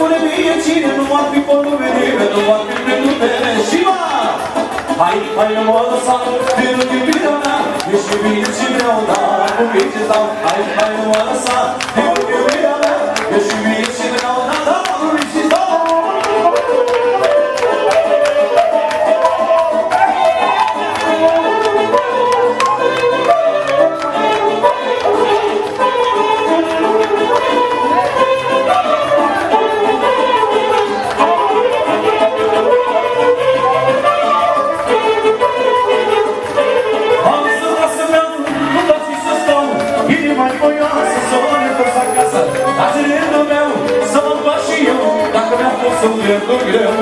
spune mie cine nu ar fi pe lume nimeni, nu ar fi pe lume și mă! Hai nu mă lăsa, din iubirea mea, ești iubit și vreau, dar cu mine dau. Hai nu mă lăsa, din iubirea mea, ești iubit și vreau, dar cu mine dau. Să-mi pierd greu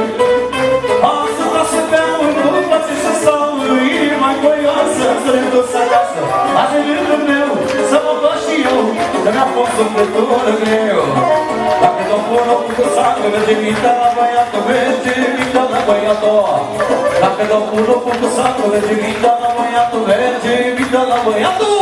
Asupra să beau, nu-mi place să stau Inima-i voioasă, să le duc acasă Azi e rândul meu, să mă fac și eu Că mi-a fost sufletul greu Dacă nu pun o cu sacă, merge mintea la băiatul Merge mintea la băiatul Dacă nu pun o cu sacă, merge mintea la băiatul Merge mintea la băiatul